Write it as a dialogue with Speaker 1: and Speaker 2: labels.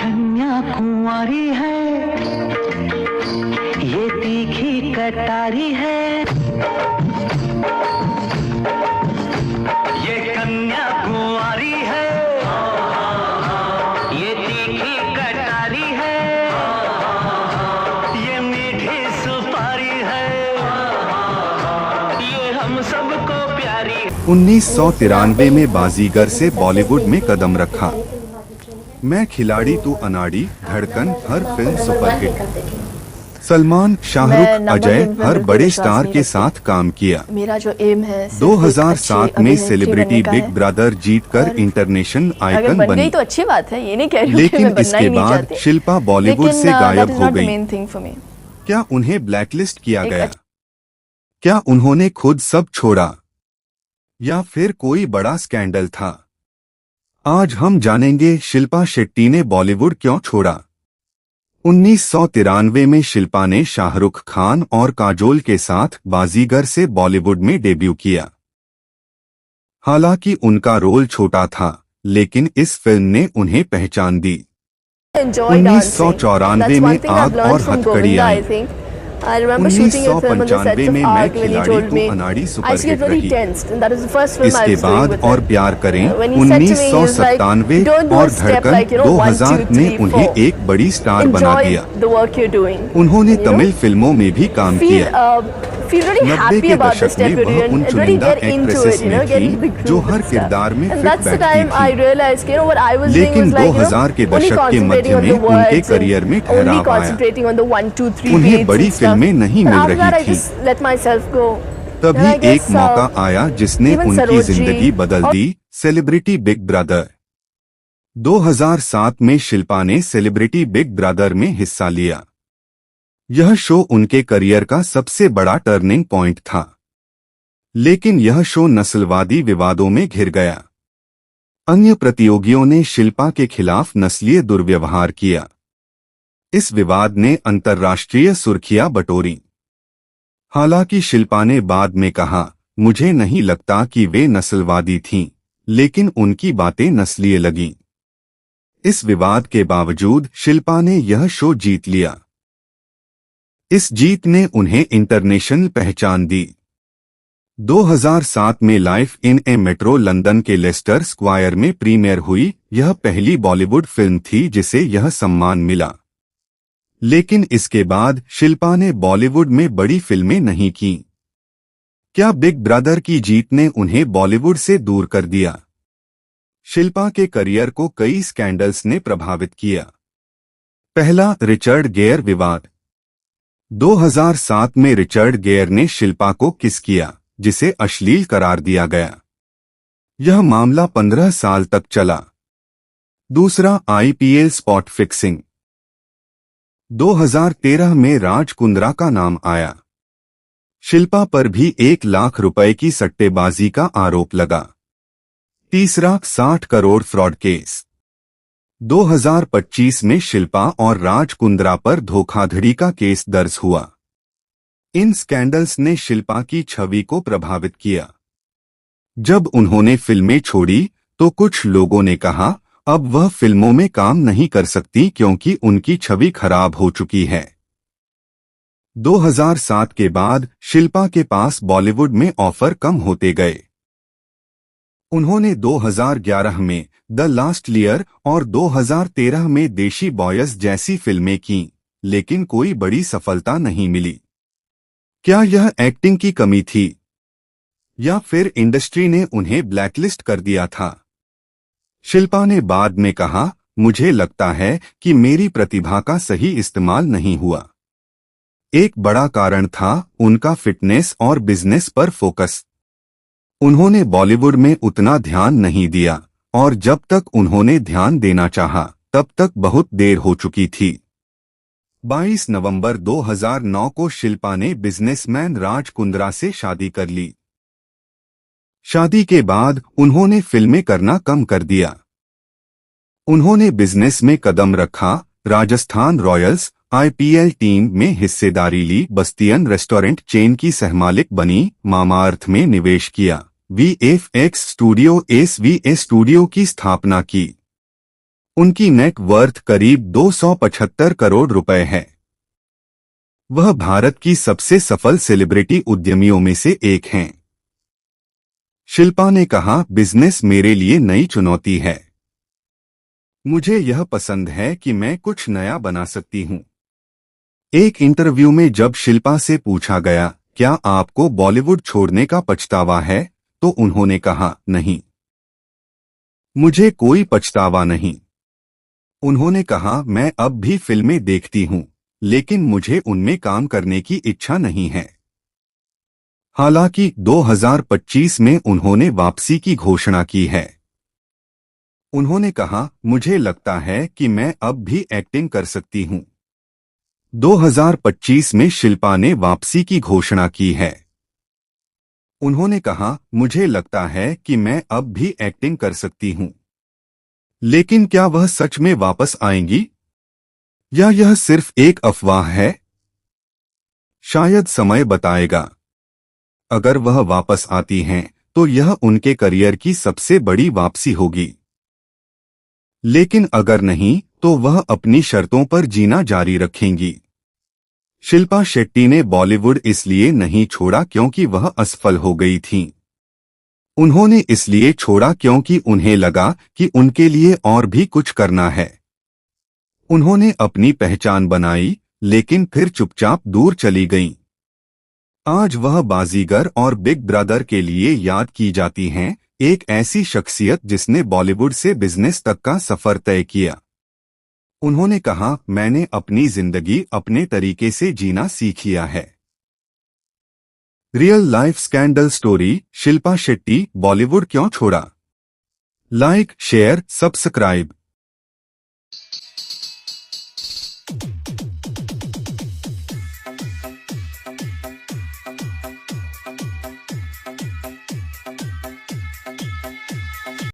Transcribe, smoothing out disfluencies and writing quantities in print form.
Speaker 1: कन्याकुमारी है, ये तीखी कटारी है, ये कन्याकुमारी है, ये तीखी कटारी है, ये मीठी सुपारी है, ये हम सबको प्यारी।
Speaker 2: 1993 में बाजीगर से बॉलीवुड में कदम रखा। मैं खिलाड़ी तू अनाड़ी, धड़कन हर फिल्म सुपरहिट। सलमान, शाहरुख, अजय हर बड़े स्टार के साथ काम किया।
Speaker 3: मेरा जो एम है
Speaker 2: 2007 में सेलिब्रिटी बिग ब्रदर जीतकर इंटरनेशनल आइकन
Speaker 3: बन
Speaker 2: बनी।
Speaker 3: गई तो अच्छी बात है, ये नहीं कह रही हूँ कि
Speaker 2: लेकिन
Speaker 3: मैं बनना
Speaker 2: इसके
Speaker 3: ही नहीं
Speaker 2: बाद
Speaker 3: चाहती।
Speaker 2: शिल्पा बॉलीवुड से गायब हो गई।
Speaker 3: गई।
Speaker 2: क्या उन्हें ब्लैकलिस्ट किया गया? क्या उन्होंने खुद सब छोड़ा, या फिर कोई बड़ा स्कैंडल था? आज हम जानेंगे शिल्पा शेट्टी ने बॉलीवुड क्यों छोड़ा। 1993 में शिल्पा ने शाहरुख खान और काजोल के साथ बाजीगर से बॉलीवुड में डेब्यू किया। हालांकि उनका रोल छोटा था, लेकिन इस फिल्म ने उन्हें पहचान दी। 1994 में आग और हथकड़ी आई। 1995 में मैं खिलाड़ी तू अनाड़ी सुपरहिट रही। इसके बाद और प्यार करें 1997 और धड़कन 2000 ने उन्हें एक बड़ी स्टार बना दिया। उन्होंने तमिल फिल्मों में भी काम किया। 90 के दशक में वह उन चुनिंदा एक्ट्रेसेस में थी जो हर किरदार में फिट बैठती थी। लेकिन 2000 के दशक के मध्य में उनके करियर में ठहराव आया। उन्हें बड़ी फिल्में नहीं मिल रही थी। तभी एक मौका आया जिसने उनकी जिंदगी बदल दी, सेलिब्रिटी बिग ब्रदर। 2007 में शिल्पा ने सेलिब्रिटी बिग ब्रदर में हिस्सा लिया। यह शो उनके करियर का सबसे बड़ा टर्निंग पॉइंट था। लेकिन यह शो नस्लवादी विवादों में घिर गया। अन्य प्रतियोगियों ने शिल्पा के खिलाफ नस्लीय दुर्व्यवहार किया। इस विवाद ने अंतर्राष्ट्रीय सुर्खियां बटोरी। हालांकि शिल्पा ने बाद में कहा, मुझे नहीं लगता कि वे नस्लवादी थीं, लेकिन उनकी बातें नस्लीय लगीं। इस विवाद के बावजूद शिल्पा ने यह शो जीत लिया। इस जीत ने उन्हें इंटरनेशनल पहचान दी। 2007 में life in A metro London के लेस्टर स्क्वायर में प्रीमियर हुई। यह पहली बॉलीवुड फिल्म थी जिसे यह सम्मान मिला। लेकिन इसके बाद शिल्पा ने बॉलीवुड में बड़ी फिल्में नहीं की। क्या बिग ब्रदर की जीत ने उन्हें बॉलीवुड से दूर कर दिया? शिल्पा के करियर को कई स्कैंडल्स ने प्रभावित किया। पहला, रिचर्ड गेयर विवाद। 2007 में रिचर्ड गेयर ने शिल्पा को किस किया, जिसे अश्लील करार दिया गया। यह मामला 15 साल तक चला। दूसरा, आईपीएल स्पॉट फिक्सिंग। 2013 में राज कुंद्रा का नाम आया। शिल्पा पर भी 1 लाख रुपए की सट्टेबाजी का आरोप लगा। तीसरा, 60 करोड़ फ्रॉड केस। 2025 में शिल्पा और राज कुंद्रा पर धोखाधड़ी का केस दर्ज हुआ। इन स्कैंडल्स ने शिल्पा की छवि को प्रभावित किया। जब उन्होंने फिल्में छोड़ी तो कुछ लोगों ने कहा अब वह फिल्मों में काम नहीं कर सकती क्योंकि उनकी छवि खराब हो चुकी है। 2007 के बाद शिल्पा के पास बॉलीवुड में ऑफर कम होते गए। उन्होंने 2011 में द लास्ट ईयर और 2013 में देशी बॉयज जैसी फिल्में कीं, लेकिन कोई बड़ी सफलता नहीं मिली। क्या यह एक्टिंग की कमी थी, या फिर इंडस्ट्री ने उन्हें ब्लैकलिस्ट कर दिया था? शिल्पा ने बाद में कहा, मुझे लगता है कि मेरी प्रतिभा का सही इस्तेमाल नहीं हुआ। एक बड़ा कारण था उनका फिटनेस और बिजनेस पर फोकस। उन्होंने बॉलीवुड में उतना ध्यान नहीं दिया, और जब तक उन्होंने ध्यान देना चाहा, तब तक बहुत देर हो चुकी थी। 22 नवंबर 2009 को शिल्पा ने बिजनेसमैन राज कुंद्रा से शादी कर ली। शादी के बाद उन्होंने फिल्में करना कम कर दिया। उन्होंने बिजनेस में कदम रखा, राजस्थान रॉयल्स आईपीएल टीम में हिस्सेदारी ली, बस्तियन रेस्टोरेंट चेन की सहमालिक बनी, मामाअर्थ में निवेश किया, वीएफएक्स स्टूडियो एसवीए स्टूडियो की स्थापना की। उनकी नेट वर्थ करीब 275 करोड़ रुपए है। वह भारत की सबसे सफल सेलिब्रिटी उद्यमियों में से एक हैं। शिल्पा ने कहा, बिजनेस मेरे लिए नई चुनौती है। मुझे यह पसंद है कि मैं कुछ नया बना सकती हूं। एक इंटरव्यू में जब शिल्पा से पूछा गया, क्या आपको बॉलीवुड छोड़ने का पछतावा है, तो उन्होंने कहा, नहीं, मुझे कोई पछतावा नहीं। उन्होंने कहा, मैं अब भी फिल्में देखती हूं, लेकिन मुझे उनमें काम करने की इच्छा नहीं है। हालांकि 2025 में उन्होंने वापसी की घोषणा की है। उन्होंने कहा, मुझे लगता है कि मैं अब भी एक्टिंग कर सकती हूं। 2025 में शिल्पा ने वापसी की घोषणा की है। उन्होंने कहा, मुझे लगता है कि मैं अब भी एक्टिंग कर सकती हूं। लेकिन क्या वह सच में वापस आएंगी या यह सिर्फ एक अफवाह है? शायद समय बताएगा। अगर वह वापस आती हैं, तो यह उनके करियर की सबसे बड़ी वापसी होगी। लेकिन अगर नहीं, तो वह अपनी शर्तों पर जीना जारी रखेंगी। शिल्पा शेट्टी ने बॉलीवुड इसलिए नहीं छोड़ा क्योंकि वह असफल हो गई थीं। उन्होंने इसलिए छोड़ा क्योंकि उन्हें लगा कि उनके लिए और भी कुछ करना है। उन्होंने अपनी पहचान बनाई, लेकिन फिर चुपचाप दूर चली गईं। आज वह बाजीगर और बिग ब्रदर के लिए याद की जाती हैं, एक ऐसी शख्सियत जिसने बॉलीवुड से बिजनेस तक का सफर तय किया। उन्होंने कहा, मैंने अपनी जिंदगी अपने तरीके से जीना सीख लिया है। Real life scandal story, Shilpa Shetty Bollywood क्यों छोड़ा? Like, share, subscribe.